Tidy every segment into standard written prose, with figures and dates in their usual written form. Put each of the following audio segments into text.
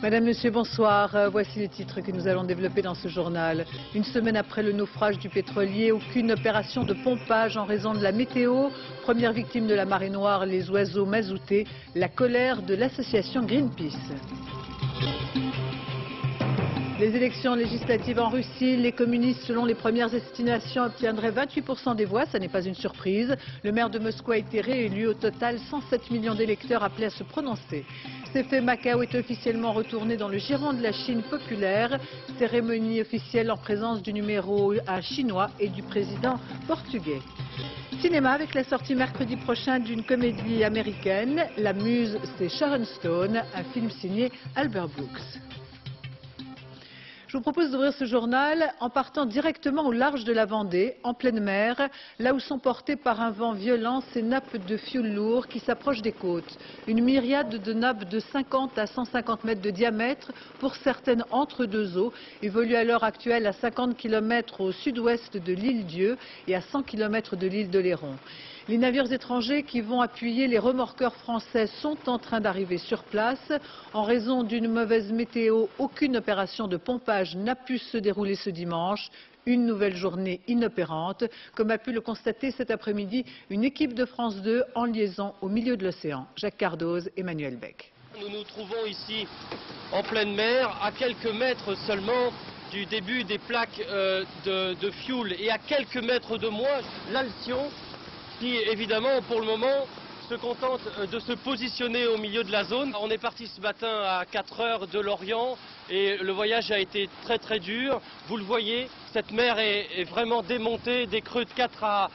Madame, Monsieur, bonsoir. Voici les titres que nous allons développer dans ce journal. Une semaine après le naufrage du pétrolier, aucune opération de pompage en raison de la météo. Première victime de la marée noire, les oiseaux mazoutés. La colère de l'association Greenpeace. Les élections législatives en Russie, les communistes, selon les premières estimations, obtiendraient 28% des voix. Ça n'est pas une surprise. Le maire de Moscou a été réélu. Au total, 107 millions d'électeurs appelés à se prononcer. C'est fait, Macao est officiellement retourné dans le giron de la Chine populaire. Cérémonie officielle en présence du numéro 1 chinois et du président portugais. Cinéma avec la sortie mercredi prochain d'une comédie américaine. La muse, c'est Sharon Stone, un film signé Albert Brooks. Je vous propose d'ouvrir ce journal en partant directement au large de la Vendée, en pleine mer, là où sont portées par un vent violent ces nappes de fioul lourd qui s'approchent des côtes. Une myriade de nappes de 50 à 150 mètres de diamètre, pour certaines entre deux eaux, évoluent à l'heure actuelle à 50 km au sud-ouest de l'île Dieu et à 100 km de l'île d'Oléron. Les navires étrangers qui vont appuyer les remorqueurs français sont en train d'arriver sur place. En raison d'une mauvaise météo, aucune opération de pompage n'a pu se dérouler ce dimanche. Une nouvelle journée inopérante, comme a pu le constater cet après-midi une équipe de France 2 en liaison au milieu de l'océan. Jacques Cardoz, Emmanuel Beck. Nous nous trouvons ici en pleine mer, à quelques mètres seulement du début des plaques de fioul et à quelques mètres de moi, l'Alcyon, qui évidemment pour le moment se contente de se positionner au milieu de la zone. On est parti ce matin à 4 heures de Lorient et le voyage a été très dur. Vous le voyez, cette mer est vraiment démontée, des creux de 4 à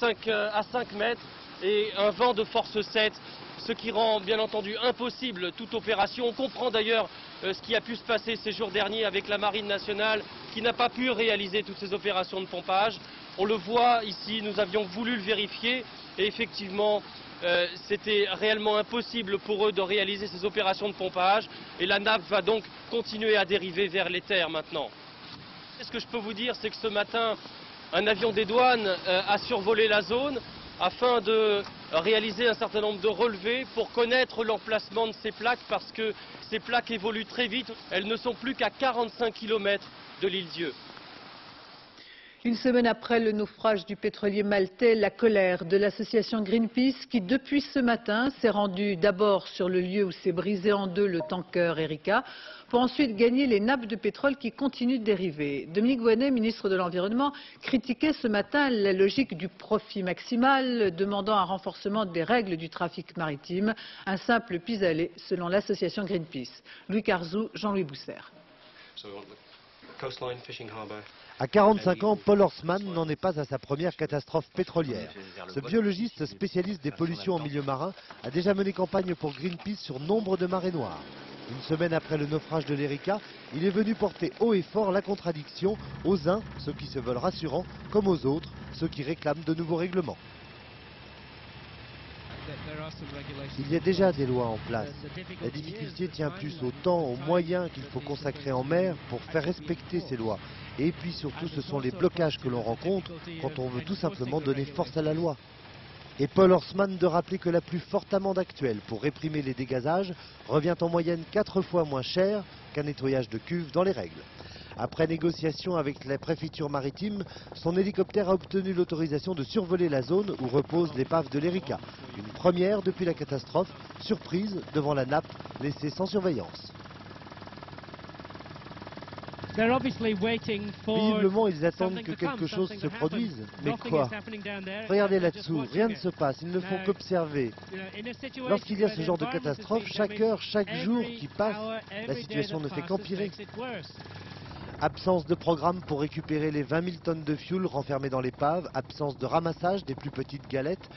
5 mètres et un vent de force 7. Ce qui rend bien entendu impossible toute opération. On comprend d'ailleurs ce qui a pu se passer ces jours derniers avec la Marine nationale qui n'a pas pu réaliser toutes ces opérations de pompage. On le voit ici, nous avions voulu le vérifier et effectivement c'était réellement impossible pour eux de réaliser ces opérations de pompage et la nappe va donc continuer à dériver vers les terres maintenant. Ce que je peux vous dire, c'est que ce matin, un avion des douanes a survolé la zone afin de réaliser un certain nombre de relevés pour connaître l'emplacement de ces plaques parce que ces plaques évoluent très vite. Elles ne sont plus qu'à 45 km de l'île Dieu. Une semaine après le naufrage du pétrolier maltais, la colère de l'association Greenpeace qui, depuis ce matin, s'est rendue d'abord sur le lieu où s'est brisé en deux le tanker Erika, pour ensuite gagner les nappes de pétrole qui continuent de dériver. Dominique Voynet, ministre de l'Environnement, critiquait ce matin la logique du profit maximal, demandant un renforcement des règles du trafic maritime, un simple pis-aller selon l'association Greenpeace. Louis Carzou, Jean-Louis Bousser. À 45 ans, Paul Horsman n'en est pas à sa première catastrophe pétrolière. Ce biologiste spécialiste des pollutions en milieu marin a déjà mené campagne pour Greenpeace sur nombre de marées noires. Une semaine après le naufrage de l'Erika, il est venu porter haut et fort la contradiction aux uns, ceux qui se veulent rassurants, comme aux autres, ceux qui réclament de nouveaux règlements. Il y a déjà des lois en place. La difficulté tient plus au temps, aux moyens qu'il faut consacrer en mer pour faire respecter ces lois. Et puis surtout, ce sont les blocages que l'on rencontre quand on veut tout simplement donner force à la loi. Et Paul Horsman de rappeler que la plus forte amende actuelle pour réprimer les dégazages revient en moyenne 4 fois moins cher qu'un nettoyage de cuve dans les règles. Après négociation avec la préfecture maritime, son hélicoptère a obtenu l'autorisation de survoler la zone où repose l'épave de l'Erika. Une première depuis la catastrophe, surprise devant la nappe laissée sans surveillance. Visiblement, ils attendent que quelque chose se produise. Mais quoi? Regardez là-dessous, rien ne se passe, ils ne font qu'observer. Lorsqu'il y a ce genre de catastrophe, chaque heure, chaque jour qui passe, la situation ne fait qu'empirer. Absence de programme pour récupérer les 20 000 tonnes de fioul renfermées dans l'épave, absence de ramassage des plus petites galettes.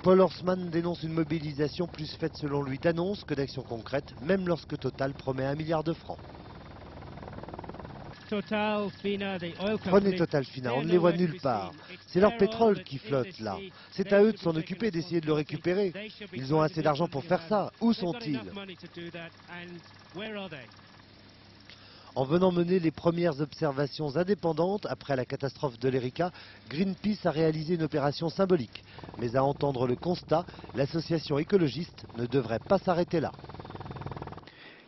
Paul Horsman dénonce une mobilisation plus faite selon lui d'annonces que d'actions concrètes, même lorsque Total promet 1 milliard de francs. Prenez Total Fina, on ne les voit nulle part. C'est leur pétrole qui flotte là. C'est à eux de s'en occuper, d'essayer de le récupérer. Ils ont assez d'argent pour faire ça. Où sont-ils? En venant mener les premières observations indépendantes après la catastrophe de l'Erika, Greenpeace a réalisé une opération symbolique. Mais à entendre le constat, l'association écologiste ne devrait pas s'arrêter là.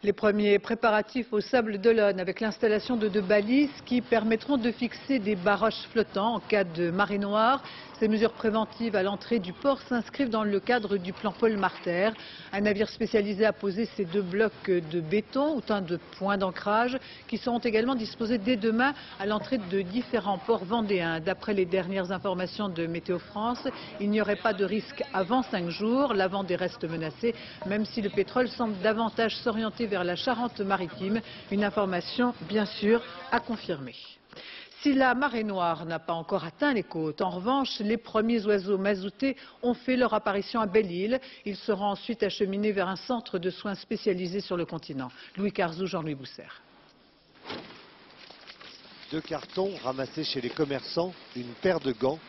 Les premiers préparatifs au Sable d'Olonne avec l'installation de 2 balises qui permettront de fixer des barrages flottants en cas de marée noire. Ces mesures préventives à l'entrée du port s'inscrivent dans le cadre du plan Paul Marter. Un navire spécialisé a posé ces 2 blocs de béton, autant de points d'ancrage, qui seront également disposés dès demain à l'entrée de différents ports vendéens. D'après les dernières informations de Météo France, il n'y aurait pas de risque avant 5 jours. La Vendée reste menacée, même si le pétrole semble davantage s'orienter vers la Charente-Maritime. Une information, bien sûr, à confirmer. Si la marée noire n'a pas encore atteint les côtes, en revanche, les premiers oiseaux mazoutés ont fait leur apparition à Belle-Île. Ils seront ensuite acheminés vers un centre de soins spécialisé sur le continent. Louis Carzou, Jean-Louis Boussert. 2 cartons ramassés chez les commerçants, une paire de gants,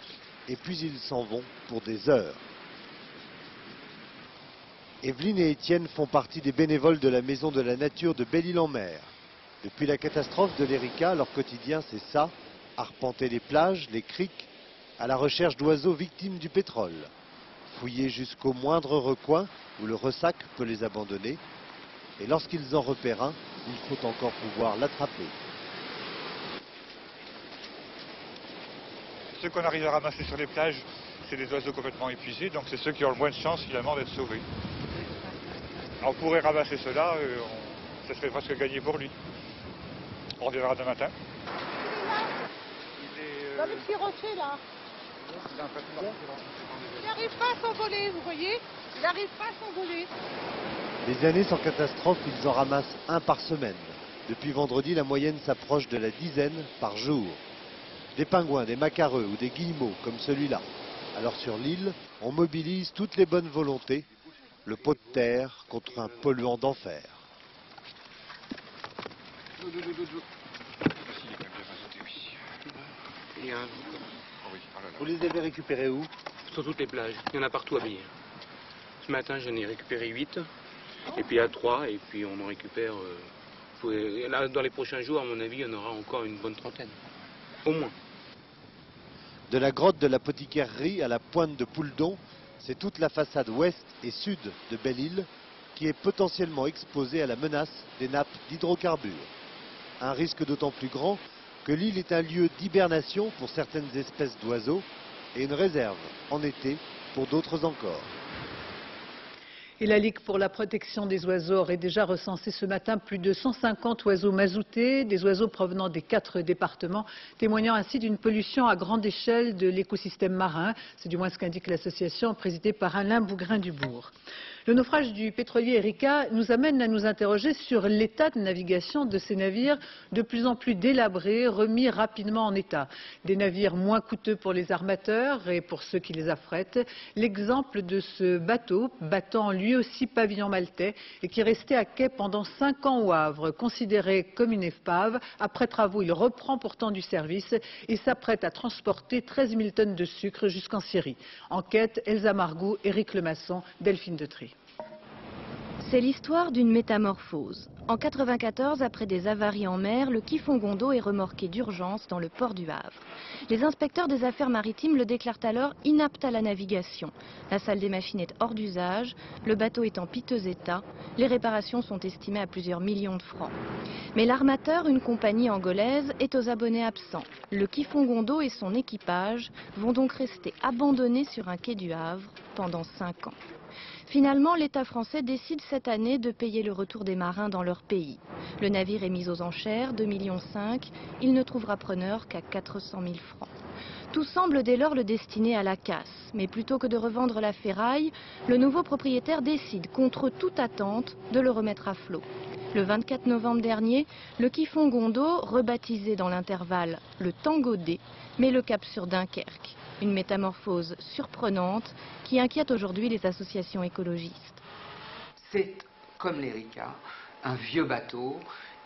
et puis ils s'en vont pour des heures. Evelyne et Étienne font partie des bénévoles de la Maison de la Nature de Belle-Île-en-Mer. Depuis la catastrophe de l'Erika, leur quotidien c'est ça, arpenter les plages, les criques, à la recherche d'oiseaux victimes du pétrole. Fouiller jusqu'au moindre recoin où le ressac peut les abandonner. Et lorsqu'ils en repèrent un, il faut encore pouvoir l'attraper. Ceux qu'on arrive à ramasser sur les plages, c'est des oiseaux complètement épuisés, donc c'est ceux qui ont le moins de chance finalement d'être sauvés. On pourrait ramasser ceux-là, ça serait presque gagné pour lui. On reviendra demain matin. Dans le petit rocher là. Il n'arrive pas à s'envoler, vous voyez? Il n'arrive pas à s'envoler. Les années sans catastrophe, ils en ramassent un par semaine. Depuis vendredi, la moyenne s'approche de la dizaine par jour. Des pingouins, des macareux ou des guillemots comme celui-là. Alors sur l'île, on mobilise toutes les bonnes volontés, le pot de terre contre un polluant d'enfer. Vous les avez récupérés où? Sur toutes les plages, il y en a partout à Belle-Île. Ce matin, j'en ai récupéré 8, et puis à 3, et puis on en récupère... là, dans les prochains jours, à mon avis, il y en aura encore une bonne trentaine, au moins. De la grotte de l'Apothicairerie à la pointe de Pouledon, c'est toute la façade ouest et sud de Belle-Île qui est potentiellement exposée à la menace des nappes d'hydrocarbures. Un risque d'autant plus grand que l'île est un lieu d'hibernation pour certaines espèces d'oiseaux et une réserve en été pour d'autres encore. Et la Ligue pour la protection des oiseaux aurait déjà recensé ce matin plus de 150 oiseaux mazoutés, des oiseaux provenant des 4 départements, témoignant ainsi d'une pollution à grande échelle de l'écosystème marin. C'est du moins ce qu'indique l'association présidée par Alain Bougrain-Dubourg. Le naufrage du pétrolier Erika nous amène à nous interroger sur l'état de navigation de ces navires de plus en plus délabrés, remis rapidement en état. Des navires moins coûteux pour les armateurs et pour ceux qui les affrètent. L'exemple de ce bateau, battant lui aussi pavillon maltais et qui est resté à quai pendant 5 ans au Havre, considéré comme une épave. Après travaux, il reprend pourtant du service et s'apprête à transporter 13 000 tonnes de sucre jusqu'en Syrie. Enquête, Elsa Margou, Éric Lemasson, Delphine Detry. C'est l'histoire d'une métamorphose. En 1994, après des avaries en mer, le Kifongondo est remorqué d'urgence dans le port du Havre. Les inspecteurs des affaires maritimes le déclarent alors inapte à la navigation. La salle des machines est hors d'usage, le bateau est en piteux état, les réparations sont estimées à plusieurs millions de francs. Mais l'armateur, une compagnie angolaise, est aux abonnés absents. Le Kifongondo et son équipage vont donc rester abandonnés sur un quai du Havre pendant 5 ans. Finalement, l'État français décide cette année de payer le retour des marins dans leur pays. Le navire est mis aux enchères, 2,5 millions. Il ne trouvera preneur qu'à 400 000 francs. Tout semble dès lors le destiner à la casse. Mais plutôt que de revendre la ferraille, le nouveau propriétaire décide, contre toute attente, de le remettre à flot. Le 24 novembre dernier, le Kifongondo, rebaptisé dans l'intervalle le Tango D, met le cap sur Dunkerque. Une métamorphose surprenante qui inquiète aujourd'hui les associations écologistes. C'est comme l'Erika, un vieux bateau,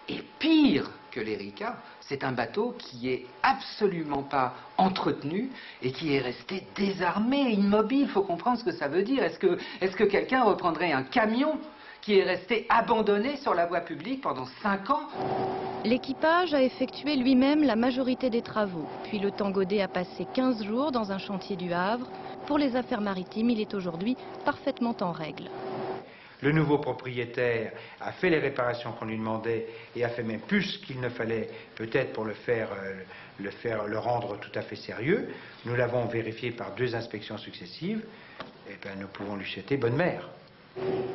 et pire que l'Erika, c'est un bateau qui est absolument pas entretenu et qui est resté désarmé, immobile. Il faut comprendre ce que ça veut dire. Est-ce que quelqu'un reprendrait un camion qui est resté abandonné sur la voie publique pendant 5 ans. L'équipage a effectué lui-même la majorité des travaux. Puis le Tangodé a passé 15 jours dans un chantier du Havre. Pour les affaires maritimes, il est aujourd'hui parfaitement en règle. Le nouveau propriétaire a fait les réparations qu'on lui demandait et a fait même plus qu'il ne fallait peut-être pour le rendre tout à fait sérieux. Nous l'avons vérifié par 2 inspections successives. Et bien, nous pouvons lui souhaiter bonne mer.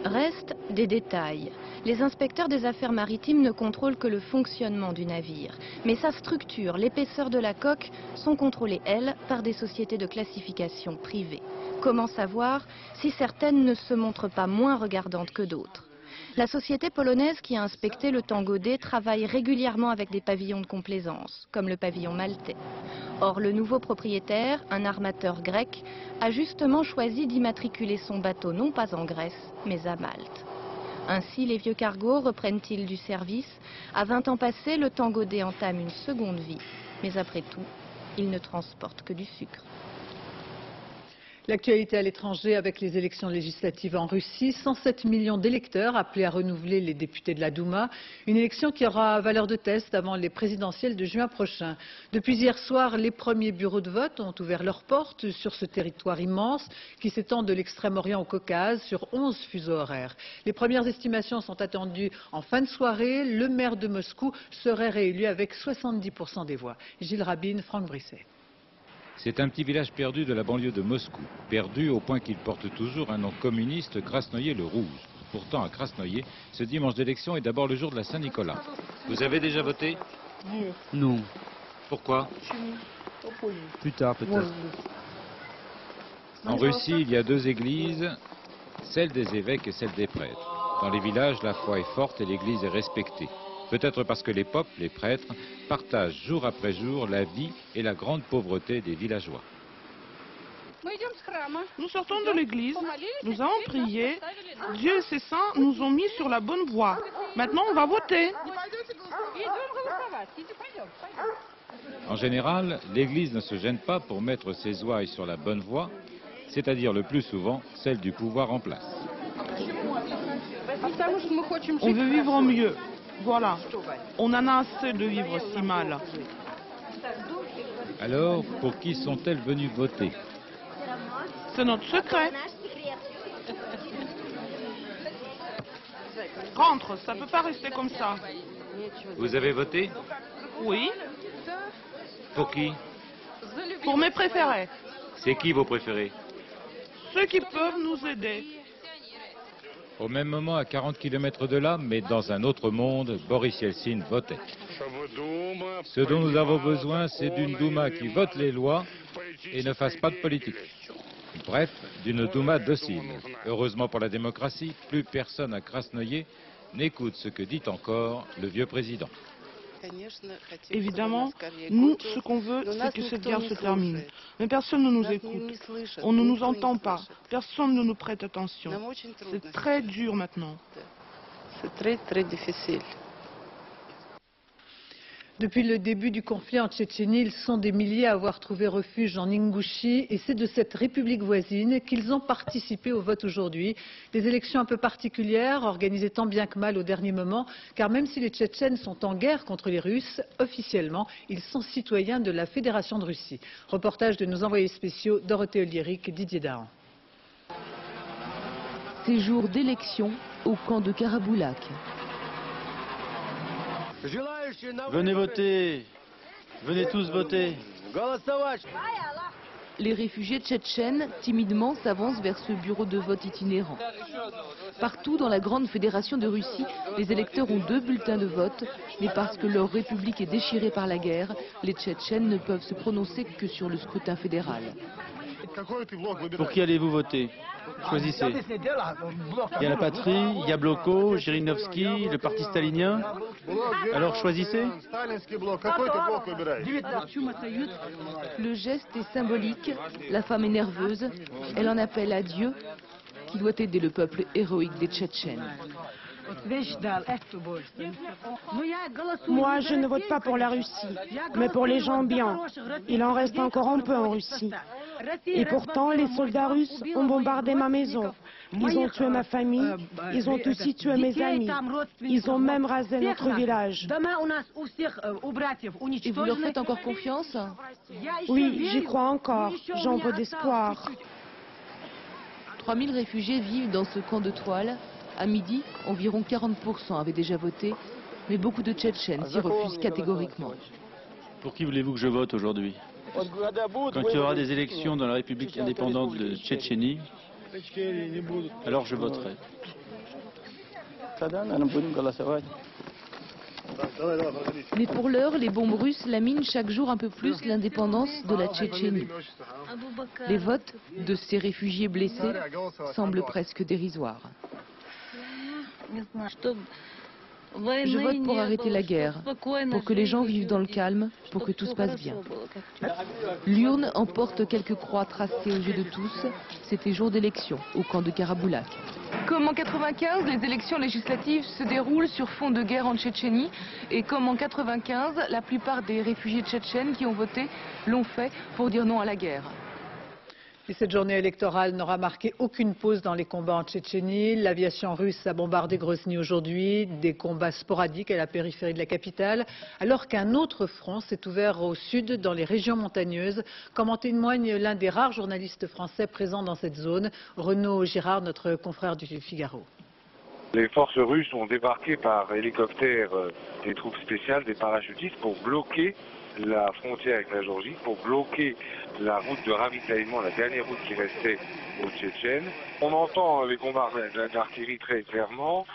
Restent des détails. Les inspecteurs des affaires maritimes ne contrôlent que le fonctionnement du navire. Mais sa structure, l'épaisseur de la coque sont contrôlées, elles, par des sociétés de classification privées. Comment savoir si certaines ne se montrent pas moins regardantes que d'autres? La société polonaise qui a inspecté le Tangodé travaille régulièrement avec des pavillons de complaisance, comme le pavillon maltais. Or, le nouveau propriétaire, un armateur grec, a justement choisi d'immatriculer son bateau non pas en Grèce, mais à Malte. Ainsi, les vieux cargos reprennent-ils du service? À 20 ans passés, le Tangodé entame une seconde vie. Mais après tout, il ne transporte que du sucre. L'actualité à l'étranger avec les élections législatives en Russie, 107 millions d'électeurs appelés à renouveler les députés de la Douma, une élection qui aura valeur de test avant les présidentielles de juin prochain. Depuis hier soir, les premiers bureaux de vote ont ouvert leurs portes sur ce territoire immense qui s'étend de l'Extrême-Orient au Caucase sur 11 fuseaux horaires. Les premières estimations sont attendues en fin de soirée. Le maire de Moscou serait réélu avec 70% des voix. Gilles Rabin, Franck Brisset. C'est un petit village perdu de la banlieue de Moscou, perdu au point qu'il porte toujours un nom communiste, Krasnoïe-le-Rouge. Pourtant, à Krasnoïe, ce dimanche d'élection est d'abord le jour de la Saint-Nicolas. Vous avez déjà voté? Non. Pourquoi? Plus tard, peut-être. En Russie, il y a 2 églises, celle des évêques et celle des prêtres. Dans les villages, la foi est forte et l'église est respectée. Peut-être parce que les popes, les prêtres, partagent jour après jour la vie et la grande pauvreté des villageois. Nous sortons de l'église, nous avons prié, Dieu et ses saints nous ont mis sur la bonne voie. Maintenant, on va voter. En général, l'église ne se gêne pas pour mettre ses ouailles sur la bonne voie, c'est-à-dire le plus souvent celle du pouvoir en place. On veut vivre mieux. Voilà, on en a assez de vivre si mal. Alors, pour qui sont-elles venues voter? C'est notre secret. Rentre, ça peut pas rester comme ça. Vous avez voté? Oui. Pour qui? Pour mes préférés. C'est qui vos préférés? Ceux qui peuvent nous aider. Au même moment, à 40 km de là, mais dans un autre monde, Boris Yeltsin votait. Ce dont nous avons besoin, c'est d'une Douma qui vote les lois et ne fasse pas de politique. Bref, d'une Douma docile. Heureusement pour la démocratie, plus personne à Krasnoïe n'écoute ce que dit encore le vieux président. Évidemment, nous, ce qu'on veut, c'est que cette guerre se termine. Mais personne ne nous écoute. On ne nous entend pas. Personne ne nous prête attention. C'est très dur maintenant. C'est très, très difficile. Depuis le début du conflit en Tchétchénie, ils sont des milliers à avoir trouvé refuge en Ingouchie et c'est de cette république voisine qu'ils ont participé au vote aujourd'hui. Des élections un peu particulières, organisées tant bien que mal au dernier moment, car même si les Tchétchènes sont en guerre contre les Russes, officiellement, ils sont citoyens de la Fédération de Russie. Reportage de nos envoyés spéciaux Dorothée Oliéric et Didier Dahan. Ces jours d'élection au camp de Karaboulak. Venez voter. Venez tous voter. Les réfugiés tchétchènes, timidement, s'avancent vers ce bureau de vote itinérant. Partout dans la grande fédération de Russie, les électeurs ont 2 bulletins de vote, mais parce que leur république est déchirée par la guerre, les Tchétchènes ne peuvent se prononcer que sur le scrutin fédéral. Pour qui allez-vous voter? Choisissez. Il y a la patrie, il y a Bloko, Zhirinovski, le parti stalinien. Alors choisissez. Le geste est symbolique. La femme est nerveuse. Elle en appelle à Dieu, qui doit aider le peuple héroïque des Tchétchènes. Moi, je ne vote pas pour la Russie, mais pour les gens bien. Il en reste encore un peu en Russie. Et pourtant, les soldats russes ont bombardé ma maison. Ils ont tué ma famille, ils ont aussi tué mes amis. Ils ont même rasé notre village. Et vous leur faites encore confiance? Oui, j'y crois encore. J'en veux d'espoir. 3000 réfugiés vivent dans ce camp de toile. À midi, environ 40% avaient déjà voté, mais beaucoup de Tchétchènes s'y refusent catégoriquement. Pour qui voulez-vous que je vote aujourd'hui? Quand il y aura des élections dans la République indépendante de Tchétchénie, alors je voterai. Mais pour l'heure, les bombes russes laminent chaque jour un peu plus l'indépendance de la Tchétchénie. Les votes de ces réfugiés blessés semblent presque dérisoires. Je vote pour arrêter la guerre, pour que les gens vivent dans le calme, pour que tout se passe bien. L'urne emporte quelques croix tracées aux yeux de tous. C'était jour d'élection au camp de Karaboulak. Comme en 95, les élections législatives se déroulent sur fond de guerre en Tchétchénie. Et comme en 95, la plupart des réfugiés tchétchènes qui ont voté l'ont fait pour dire non à la guerre. Et cette journée électorale n'aura marqué aucune pause dans les combats en Tchétchénie. L'aviation russe a bombardé Grozny aujourd'hui, des combats sporadiques à la périphérie de la capitale, alors qu'un autre front s'est ouvert au sud, dans les régions montagneuses, comme en témoigne l'un des rares journalistes français présents dans cette zone, Renaud Girard, notre confrère du Figaro. Les forces russes ont débarqué par hélicoptère des troupes spéciales, des parachutistes, pour bloquer la frontière avec la Géorgie, pour bloquer la route de ravitaillement, la dernière route qui restait aux Tchétchènes. On entend les combats d'artillerie très clairement.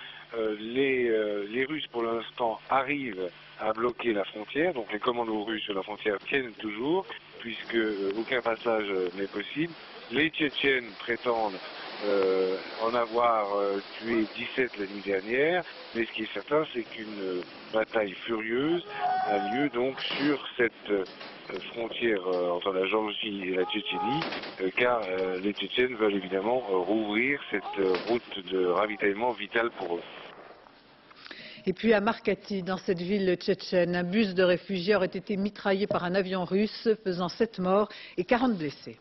Les Russes, pour l'instant, arrivent à bloquer la frontière. Donc les commandos russes sur la frontière tiennent toujours, puisque aucun passage n'est possible. Les Tchétchènes prétendent en avoir tué 17 la nuit dernière, mais ce qui est certain, c'est qu'une bataille furieuse a lieu donc sur cette frontière entre la Géorgie et la Tchétchénie, car les Tchétchènes veulent évidemment rouvrir cette route de ravitaillement vitale pour eux. Et puis à Markati, dans cette ville tchétchène, un bus de réfugiés aurait été mitraillé par un avion russe, faisant 7 morts et 40 blessés.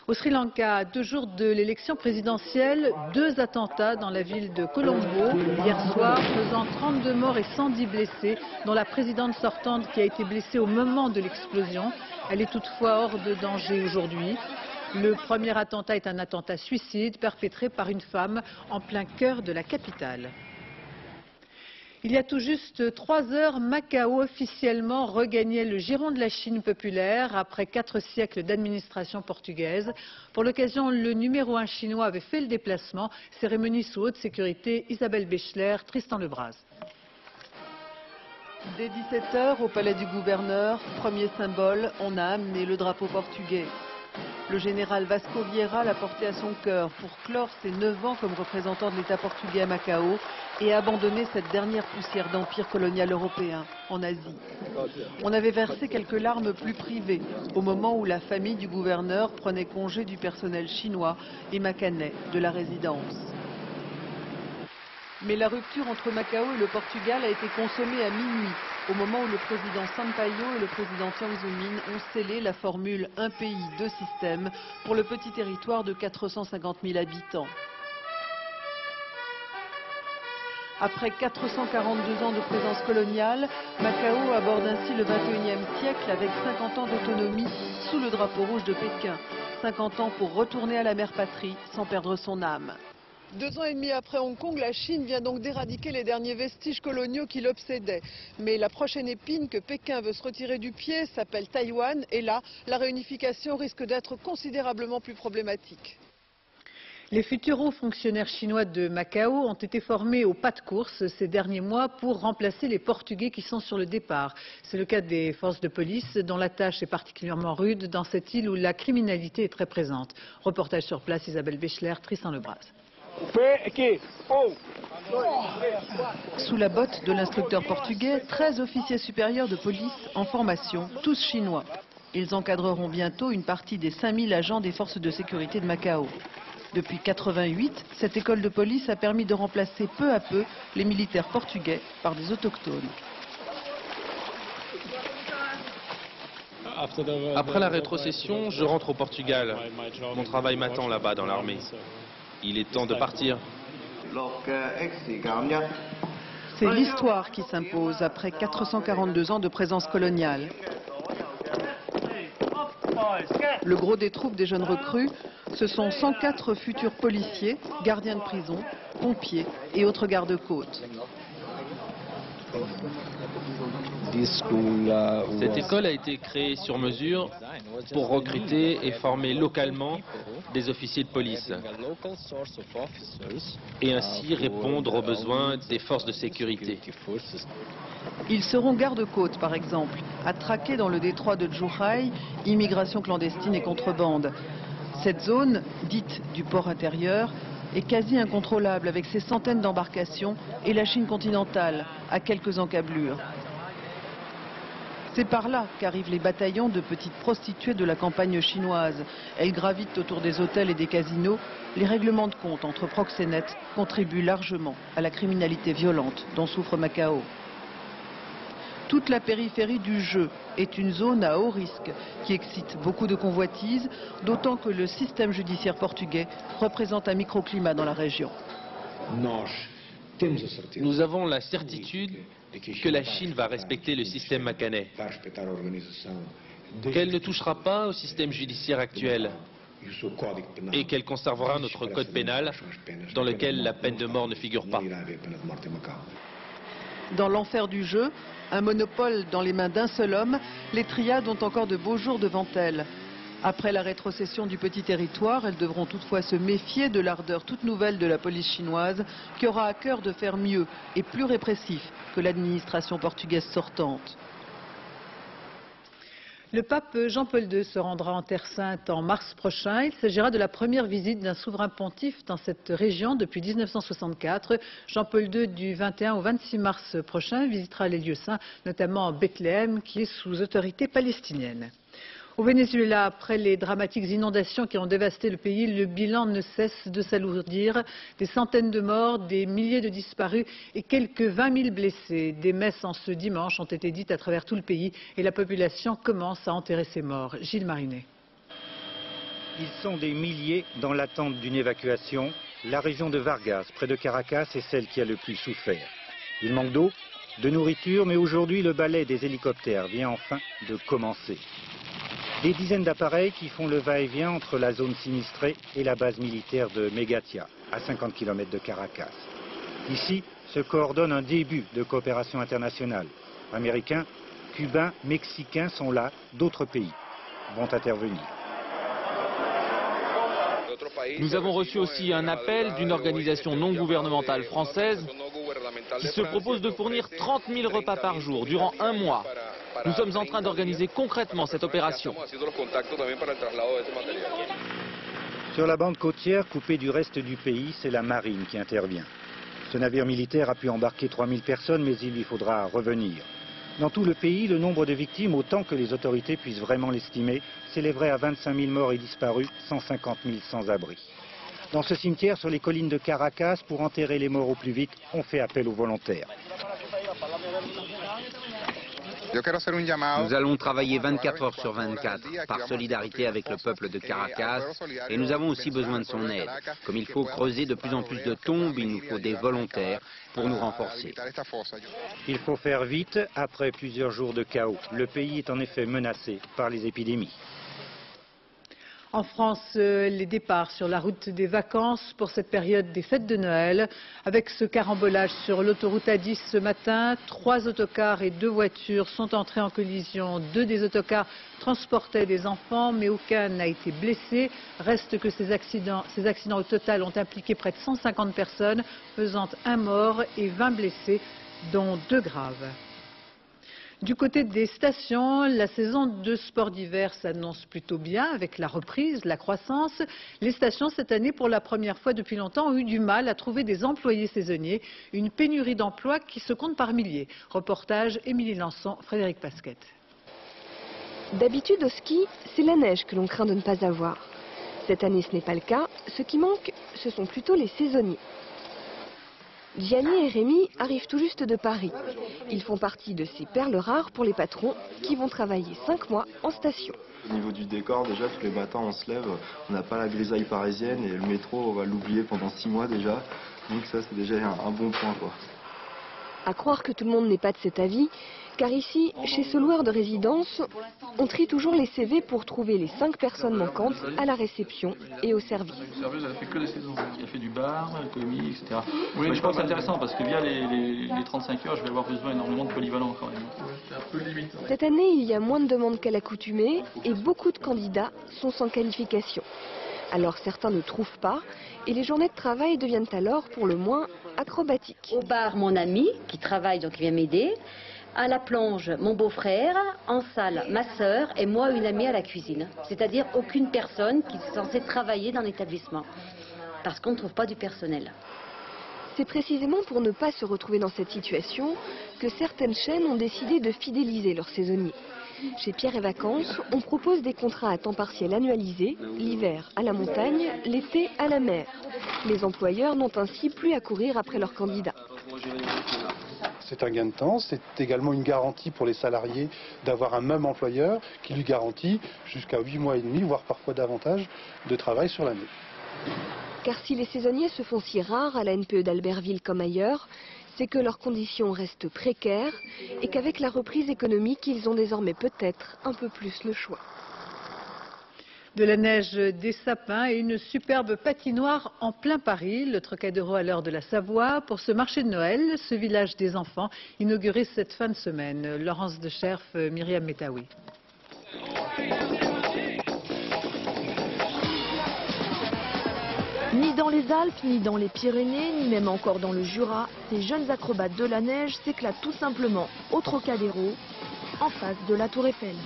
Au Sri Lanka, à 2 jours de l'élection présidentielle, 2 attentats dans la ville de Colombo hier soir, faisant 32 morts et 110 blessés, dont la présidente sortante qui a été blessée au moment de l'explosion. Elle est toutefois hors de danger aujourd'hui. Le premier attentat est un attentat suicide perpétré par une femme en plein cœur de la capitale. Il y a tout juste 3 heures, Macao officiellement regagnait le giron de la Chine populaire après 4 siècles d'administration portugaise. Pour l'occasion, le numéro 1 chinois avait fait le déplacement. Cérémonie sous haute sécurité, Isabelle Béchler, Tristan Lebras. Dès 17 h, au palais du gouverneur, premier symbole, on a amené le drapeau portugais. Le général Vasco Vieira l'a porté à son cœur pour clore ses 9 ans comme représentant de l'État portugais à Macao et abandonner cette dernière poussière d'empire colonial européen en Asie. On avait versé quelques larmes plus privées au moment où la famille du gouverneur prenait congé du personnel chinois et macanais de la résidence. Mais la rupture entre Macao et le Portugal a été consommée à minuit, au moment où le président Sampaio et le président Jiang Zemin ont scellé la formule « Un pays, deux systèmes » pour le petit territoire de 450 000 habitants. Après 442 ans de présence coloniale, Macao aborde ainsi le 21e siècle avec 50 ans d'autonomie sous le drapeau rouge de Pékin. 50 ans pour retourner à la mère patrie sans perdre son âme. 2 ans et demi après Hong Kong, la Chine vient donc d'éradiquer les derniers vestiges coloniaux qui l'obsédaient. Mais la prochaine épine que Pékin veut se retirer du pied s'appelle Taïwan. Et là, la réunification risque d'être considérablement plus problématique. Les futurs hauts fonctionnaires chinois de Macao ont été formés au pas de course ces derniers mois pour remplacer les Portugais qui sont sur le départ. C'est le cas des forces de police dont la tâche est particulièrement rude dans cette île où la criminalité est très présente. Reportage sur place, Isabelle Béchler, Tristan Lebras. Sous la botte de l'instructeur portugais, 13 officiers supérieurs de police en formation, tous chinois. Ils encadreront bientôt une partie des 5000 agents des forces de sécurité de Macao. Depuis 1988, cette école de police a permis de remplacer peu à peu les militaires portugais par des autochtones. Après la rétrocession, je rentre au Portugal. Mon travail m'attend là-bas dans l'armée. Il est temps de partir. C'est l'histoire qui s'impose après 442 ans de présence coloniale. Le gros des troupes des jeunes recrues, ce sont 104 futurs policiers, gardiens de prison, pompiers et autres gardes-côtes. Cette école a été créée sur mesure pour recruter et former localement des officiers de police et ainsi répondre aux besoins des forces de sécurité. Ils seront gardes-côtes, par exemple, à traquer dans le détroit de Zhuhai, immigration clandestine et contrebande. Cette zone, dite du port intérieur, est quasi incontrôlable avec ses centaines d'embarcations et la Chine continentale, à quelques encablures. C'est par là qu'arrivent les bataillons de petites prostituées de la campagne chinoise. Elles gravitent autour des hôtels et des casinos. Les règlements de compte entre proxénètes contribuent largement à la criminalité violente dont souffre Macao. Toute la périphérie du jeu est une zone à haut risque qui excite beaucoup de convoitises, d'autant que le système judiciaire portugais représente un microclimat dans la région. Nous avons la certitude que la Chine va respecter le système macanais, qu'elle ne touchera pas au système judiciaire actuel et qu'elle conservera notre code pénal dans lequel la peine de mort ne figure pas. Dans l'enfer du jeu, un monopole dans les mains d'un seul homme, les triades ont encore de beaux jours devant elles. Après la rétrocession du petit territoire, elles devront toutefois se méfier de l'ardeur toute nouvelle de la police chinoise qui aura à cœur de faire mieux et plus répressif que l'administration portugaise sortante. Le pape Jean-Paul II se rendra en Terre Sainte en mars prochain. Il s'agira de la première visite d'un souverain pontife dans cette région depuis 1964. Jean-Paul II, du 21 au 26 mars prochain, visitera les lieux saints, notamment Bethléem, qui est sous autorité palestinienne. Au Venezuela, après les dramatiques inondations qui ont dévasté le pays, le bilan ne cesse de s'alourdir. Des centaines de morts, des milliers de disparus et quelques 20 000 blessés. Des messes en ce dimanche ont été dites à travers tout le pays et la population commence à enterrer ses morts. Gilles Marinet. Ils sont des milliers dans l'attente d'une évacuation. La région de Vargas, près de Caracas, est celle qui a le plus souffert. Il manque d'eau, de nourriture, mais aujourd'hui le balai des hélicoptères vient enfin de commencer. Des dizaines d'appareils qui font le va-et-vient entre la zone sinistrée et la base militaire de Megatia, à 50 km de Caracas. Ici se coordonne un début de coopération internationale. Américains, Cubains, Mexicains sont là, d'autres pays vont intervenir. Nous avons reçu aussi un appel d'une organisation non gouvernementale française qui se propose de fournir 30 000 repas par jour durant un mois. Nous sommes en train d'organiser concrètement cette opération. Sur la bande côtière coupée du reste du pays, c'est la marine qui intervient. Ce navire militaire a pu embarquer 3000 personnes, mais il lui faudra revenir. Dans tout le pays, le nombre de victimes, autant que les autorités puissent vraiment l'estimer, s'élèverait à 25 000 morts et disparus, 150 000 sans-abri. Dans ce cimetière, sur les collines de Caracas, pour enterrer les morts au plus vite, on fait appel aux volontaires. Nous allons travailler 24 heures sur 24, par solidarité avec le peuple de Caracas, et nous avons aussi besoin de son aide. Comme il faut creuser de plus en plus de tombes, il nous faut des volontaires pour nous renforcer. Il faut faire vite, après plusieurs jours de chaos. Le pays est en effet menacé par les épidémies. En France, les départs sur la route des vacances pour cette période des fêtes de Noël. Avec ce carambolage sur l'autoroute A10 ce matin, 3 autocars et 2 voitures sont entrés en collision. 2 des autocars transportaient des enfants, mais aucun n'a été blessé. Reste que ces accidents au total ont impliqué près de 150 personnes, faisant 1 mort et 20 blessés, dont 2 graves. Du côté des stations, la saison de sport d'hiver s'annonce plutôt bien avec la reprise, la croissance. Les stations, cette année, pour la première fois depuis longtemps, ont eu du mal à trouver des employés saisonniers. Une pénurie d'emplois qui se compte par milliers. Reportage Émilie Lançon, Frédéric Pasquette. D'habitude, au ski, c'est la neige que l'on craint de ne pas avoir. Cette année, ce n'est pas le cas. Ce qui manque, ce sont plutôt les saisonniers. Gianni et Rémi arrivent tout juste de Paris. Ils font partie de ces perles rares pour les patrons qui vont travailler 5 mois en station. Au niveau du décor, déjà, tous les matins, on se lève, on n'a pas la grisaille parisienne et le métro, on va l'oublier pendant 6 mois déjà. Donc ça, c'est déjà un bon point, quoi. À croire que tout le monde n'est pas de cet avis, car ici, chez ce loueur de résidence, on trie toujours les CV pour trouver les 5 personnes manquantes à la réception et au service. La serveuse, elle a fait que des saisons. Elle a fait du bar, commis, etc. Oui, je pense que c'est intéressant parce que via les 35 heures, je vais avoir besoin énormément de polyvalents quand même. C'est un peu limite. Cette année, il y a moins de demandes qu'à l'accoutumée et beaucoup de candidats sont sans qualification. Alors certains ne trouvent pas et les journées de travail deviennent alors pour le moins acrobatiques. Au bar, mon ami qui travaille, donc qui vient m'aider. À la plonge, mon beau-frère. En salle, ma sœur et moi, une amie à la cuisine. C'est-à-dire aucune personne qui est censée travailler dans l'établissement. Parce qu'on ne trouve pas du personnel. C'est précisément pour ne pas se retrouver dans cette situation que certaines chaînes ont décidé de fidéliser leurs saisonniers. Chez Pierre et Vacances, on propose des contrats à temps partiel annualisés, l'hiver à la montagne, l'été à la mer. Les employeurs n'ont ainsi plus à courir après leurs candidats. C'est un gain de temps, c'est également une garantie pour les salariés d'avoir un même employeur qui lui garantit jusqu'à 8 mois et demi, voire parfois davantage, de travail sur l'année. Car si les saisonniers se font si rares à la NPE d'Albertville comme ailleurs, c'est que leurs conditions restent précaires et qu'avec la reprise économique, ils ont désormais peut-être un peu plus le choix. De la neige, des sapins et une superbe patinoire en plein Paris, le Trocadéro à l'heure de la Savoie, pour ce marché de Noël, ce village des enfants, inauguré cette fin de semaine. Laurence de Cherf, Myriam Metaoui. Ni dans les Alpes, ni dans les Pyrénées, ni même encore dans le Jura, ces jeunes acrobates de la neige s'éclatent tout simplement au Trocadéro, en face de la Tour Eiffel.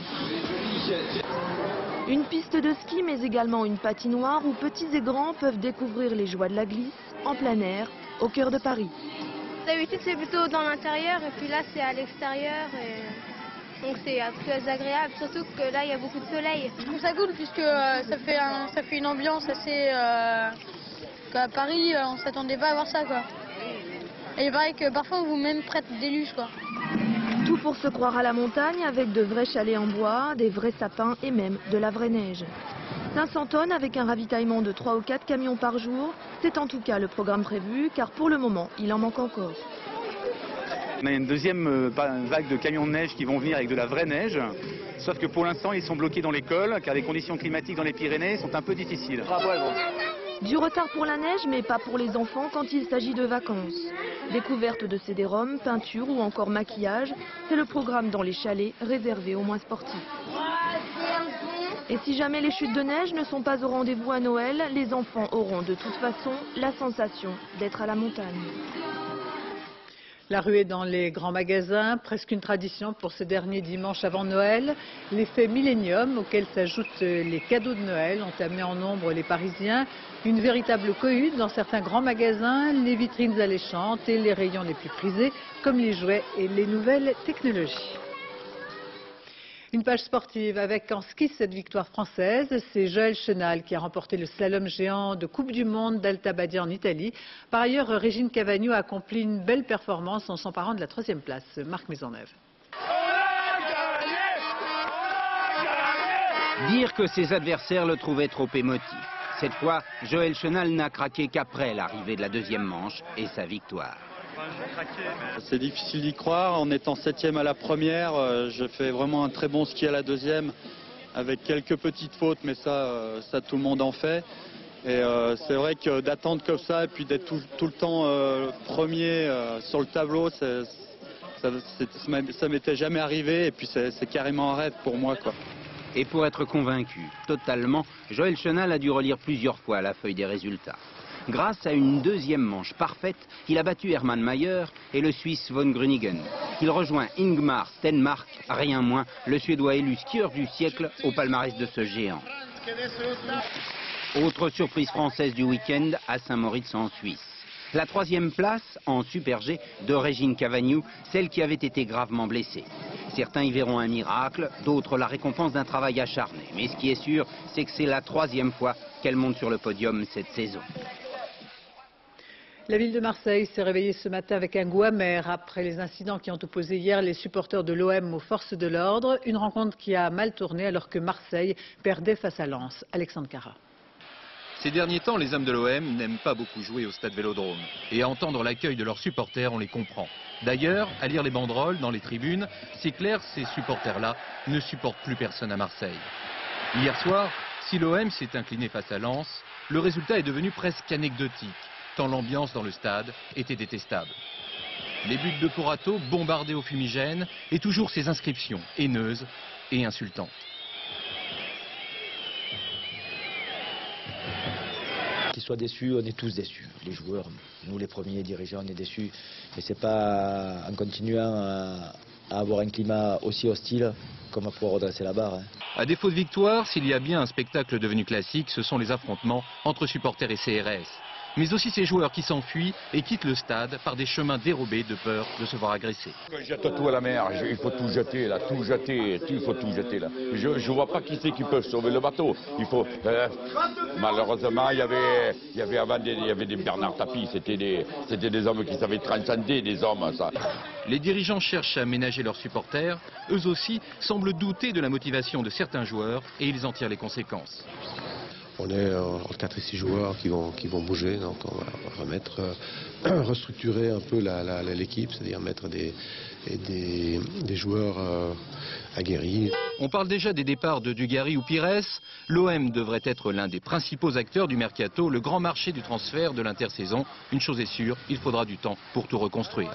Une piste de ski, mais également une patinoire où petits et grands peuvent découvrir les joies de la glisse, en plein air, au cœur de Paris. D'habitude, c'est plutôt dans l'intérieur, et puis là, c'est à l'extérieur. Donc c'est plus agréable, surtout que là il y a beaucoup de soleil. Je trouve ça cool puisque ça fait une ambiance assez... qu'à Paris on s'attendait pas à voir ça quoi. Et il paraît que parfois on vous même prête des luges quoi. Tout pour se croire à la montagne avec de vrais chalets en bois, des vrais sapins et même de la vraie neige. 500 tonnes avec un ravitaillement de 3 ou 4 camions par jour, c'est en tout cas le programme prévu car pour le moment il en manque encore. On a une deuxième vague de camions de neige qui vont venir avec de la vraie neige, sauf que pour l'instant ils sont bloqués dans les cols car les conditions climatiques dans les Pyrénées sont un peu difficiles. Du retard pour la neige mais pas pour les enfants quand il s'agit de vacances. Découverte de CD-ROM, peinture ou encore maquillage, c'est le programme dans les chalets réservés aux moins sportifs. Et si jamais les chutes de neige ne sont pas au rendez-vous à Noël, les enfants auront de toute façon la sensation d'être à la montagne. La ruée dans les grands magasins, presque une tradition pour ce dernier dimanche avant Noël. L'effet Millennium, auquel s'ajoutent les cadeaux de Noël, ont amené en nombre les Parisiens. Une véritable cohue dans certains grands magasins, les vitrines alléchantes et les rayons les plus prisés, comme les jouets et les nouvelles technologies. Une page sportive avec en ski cette victoire française, c'est Joël Chenal qui a remporté le slalom géant de Coupe du Monde d'Alta Badia en Italie. Par ailleurs, Régine Cavagnou a accompli une belle performance en s'emparant de la 3e place. Marc Maisonneuve. Dire que ses adversaires le trouvaient trop émotif. Cette fois, Joël Chenal n'a craqué qu'après l'arrivée de la 2e manche et sa victoire. C'est difficile d'y croire. En étant 7e à la première, je fais vraiment un très bon ski à la 2e, avec quelques petites fautes, mais ça tout le monde en fait. Et c'est vrai que d'attendre comme ça et puis d'être tout le temps premier sur le tableau, ça m'était jamais arrivé et puis c'est carrément un rêve pour moi, quoi. Et pour être convaincu totalement, Joël Chenal a dû relire plusieurs fois la feuille des résultats. Grâce à une 2e manche parfaite, il a battu Hermann Mayer et le Suisse von Gruningen. Il rejoint Ingmar Stenmark, rien moins, le Suédois élu skieur du siècle au palmarès de ce géant. Autre surprise française du week-end à Saint-Moritz en Suisse. La 3e place en Super G de Régine Cavagnou, celle qui avait été gravement blessée. Certains y verront un miracle, d'autres la récompense d'un travail acharné. Mais ce qui est sûr, c'est que c'est la 3e fois qu'elle monte sur le podium cette saison. La ville de Marseille s'est réveillée ce matin avec un goût amer après les incidents qui ont opposé hier les supporters de l'OM aux forces de l'ordre. Une rencontre qui a mal tourné alors que Marseille perdait face à Lens. Alexandre Cara. Ces derniers temps, les hommes de l'OM n'aiment pas beaucoup jouer au stade Vélodrome. Et à entendre l'accueil de leurs supporters, on les comprend. D'ailleurs, à lire les banderoles dans les tribunes, c'est clair, ces supporters-là ne supportent plus personne à Marseille. Hier soir, si l'OM s'est incliné face à Lens, le résultat est devenu presque anecdotique, tant l'ambiance dans le stade était détestable. Les buts de Porato bombardés au fumigène et toujours ces inscriptions haineuses et insultantes. Qu'ils soient déçus, on est tous déçus. Les joueurs, nous les premiers dirigeants, on est déçus. Et c'est pas en continuant à avoir un climat aussi hostile qu'on va pouvoir redresser la barre. À défaut de victoire, s'il y a bien un spectacle devenu classique, ce sont les affrontements entre supporters et CRS. Mais aussi ces joueurs qui s'enfuient et quittent le stade par des chemins dérobés de peur de se voir agresser. Quand je jette tout à la mer, il faut tout jeter là, tout jeter, il faut tout jeter là. Je ne vois pas qui c'est qui peut sauver le bateau. Il faut, malheureusement, il y avait avant des Bernard Tapie, c'était des hommes qui savaient transcender des hommes, ça. Les dirigeants cherchent à ménager leurs supporters, eux aussi semblent douter de la motivation de certains joueurs et ils en tirent les conséquences. On est entre 4 et 6 joueurs qui vont bouger, donc on va remettre, restructurer un peu l'équipe, c'est-à-dire mettre des joueurs aguerris. On parle déjà des départs de Dugarry ou Pires. L'OM devrait être l'un des principaux acteurs du mercato, le grand marché du transfert de l'intersaison. Une chose est sûre, il faudra du temps pour tout reconstruire.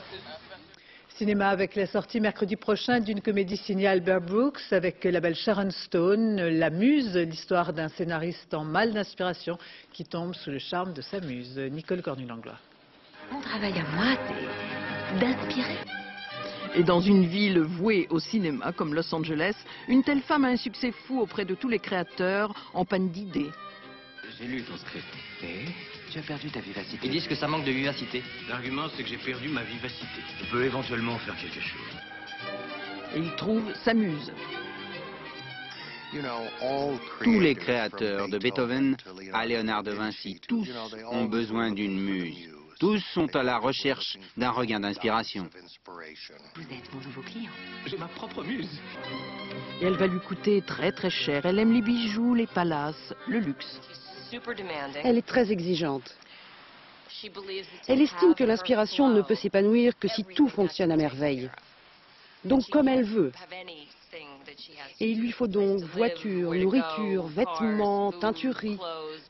Cinéma avec la sortie mercredi prochain d'une comédie signée Albert Brooks avec la belle Sharon Stone, La Muse, l'histoire d'un scénariste en mal d'inspiration qui tombe sous le charme de sa muse. Nicole Cornu-Langlois. Mon travail à moi, c'est d'inspirer. Et dans une ville vouée au cinéma comme Los Angeles, une telle femme a un succès fou auprès de tous les créateurs en panne d'idées. J'ai lu ton script. Et tu as perdu ta vivacité. Ils disent que ça manque de vivacité. L'argument, c'est que j'ai perdu ma vivacité. Je peux éventuellement faire quelque chose. Et il trouve sa muse. Tous les créateurs, de Beethoven à Léonard de Vinci, tous ont besoin d'une muse. Tous sont à la recherche d'un regain d'inspiration. Vous êtes mon nouveau client. J'ai ma propre muse. Et elle va lui coûter très très cher. Elle aime les bijoux, les palaces, le luxe. Elle est très exigeante. Elle estime que l'inspiration ne peut s'épanouir que si tout fonctionne à merveille. Donc comme elle veut. Et il lui faut donc voiture, nourriture, vêtements, teinturerie.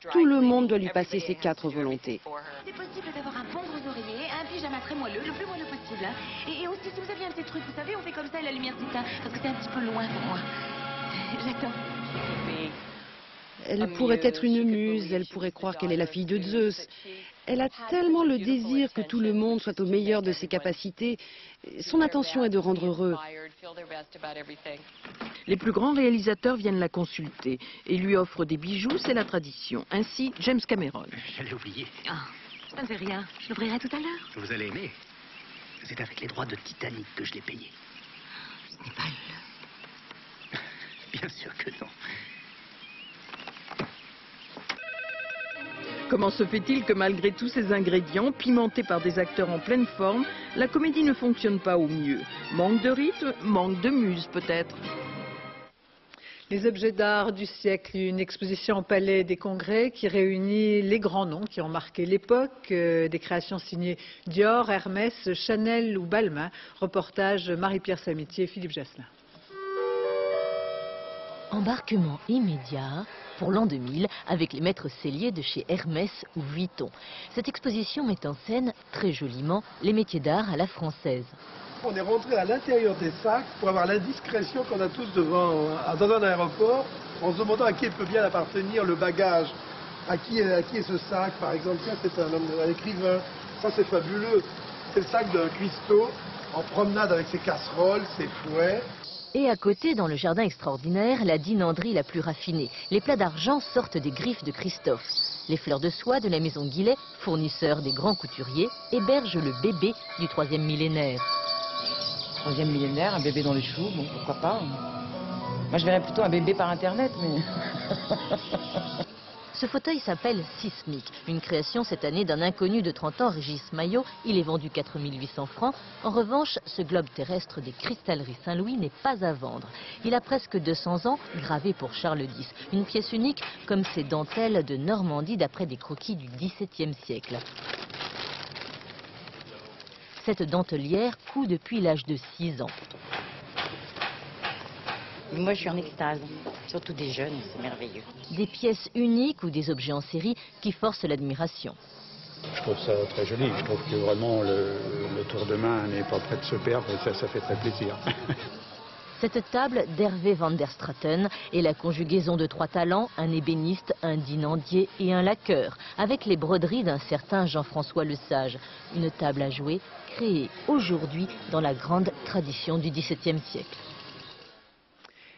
Tout le monde doit lui passer ses 4 volontés. C'est possible d'avoir un bon gros oreiller, un pyjama très moelleux, le plus moelleux possible. Et aussi, si vous aviez un petit truc, vous savez, on fait comme ça et la lumière s'éteint, parce que c'est un petit peu loin pour moi. J'attends. Elle pourrait être une muse, elle pourrait croire qu'elle est la fille de Zeus. Elle a tellement le désir que tout le monde soit au meilleur de ses capacités. Son intention est de rendre heureux. Les plus grands réalisateurs viennent la consulter et lui offrent des bijoux, c'est la tradition. Ainsi, James Cameron. J'allais oublier. Oh, ça ne fait rien, je l'ouvrirai tout à l'heure. Vous allez aimer. C'est avec les droits de Titanic que je l'ai payé. Ce n'est pas Bien sûr que non. Comment se fait-il que malgré tous ces ingrédients, pimentés par des acteurs en pleine forme, la comédie ne fonctionne pas au mieux? Manque de rythme, manque de muse peut-être. Les objets d'art du siècle, une exposition au Palais des Congrès qui réunit les grands noms qui ont marqué l'époque, des créations signées Dior, Hermès, Chanel ou Balmain. Reportage Marie-Pierre Samitier et Philippe Jasselin. Embarquement immédiat pour l'an 2000 avec les maîtres selliers de chez Hermès ou Vuitton. Cette exposition met en scène très joliment les métiers d'art à la française. On est rentré à l'intérieur des sacs pour avoir l'indiscrétion qu'on a tous dans un aéroport, en se demandant à qui peut bien appartenir le bagage. À qui est ce sac, par exemple? Tiens, c'est un écrivain. Ça, c'est fabuleux. C'est le sac d'un cuistot en promenade avec ses casseroles, ses fouets. Et à côté, dans le jardin extraordinaire, la dinanderie la plus raffinée. Les plats d'argent sortent des griffes de Christophe. Les fleurs de soie de la maison Guillet, fournisseur des grands couturiers, hébergent le bébé du 3e millénaire. 3e millénaire, un bébé dans les choux, bon, pourquoi pas. Moi, je verrais plutôt un bébé par Internet, mais... Ce fauteuil s'appelle Sismic, une création cette année d'un inconnu de 30 ans, Régis Maillot. Il est vendu 4 800 francs. En revanche, ce globe terrestre des cristalleries Saint-Louis n'est pas à vendre. Il a presque 200 ans, gravé pour Charles X. Une pièce unique comme ces dentelles de Normandie d'après des croquis du XVIIe siècle. Cette dentelière coud depuis l'âge de 6 ans. Moi, je suis en extase, surtout des jeunes, c'est merveilleux. Des pièces uniques ou des objets en série qui forcent l'admiration. Je trouve ça très joli. Je trouve que vraiment le tour de main n'est pas prêt de se perdre et ça fait très plaisir. Cette table d'Hervé van der Straten est la conjugaison de 3 talents, un ébéniste, un dinandier et un laqueur, avec les broderies d'un certain Jean-François Le Sage. Une table à jouer créée aujourd'hui dans la grande tradition du XVIIe siècle.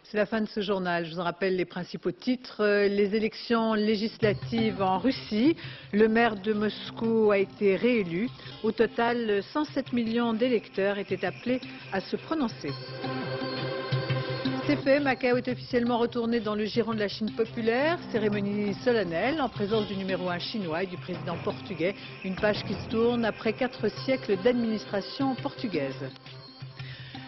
C'est la fin de ce journal. Je vous en rappelle les principaux titres. Les élections législatives en Russie. Le maire de Moscou a été réélu. Au total, 107 millions d'électeurs étaient appelés à se prononcer. C'est fait, Macao est officiellement retourné dans le giron de la Chine populaire. Cérémonie solennelle en présence du numéro 1 chinois et du président portugais. Une page qui se tourne après 4 siècles d'administration portugaise.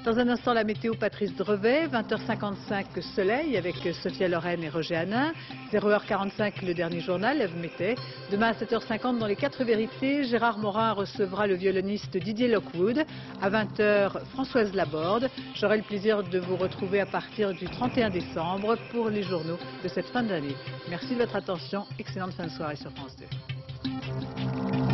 Dans un instant, la météo, Patrice Drevet, 20h55, soleil avec Sophia Loren et Roger Hanin, 0h45, le dernier journal, Ève Métais. Demain à 7h50, dans les 4 vérités, Gérard Morin recevra le violoniste Didier Lockwood. À 20h, Françoise Laborde. J'aurai le plaisir de vous retrouver à partir du 31 décembre pour les journaux de cette fin d'année. Merci de votre attention. Excellente fin de soirée sur France 2.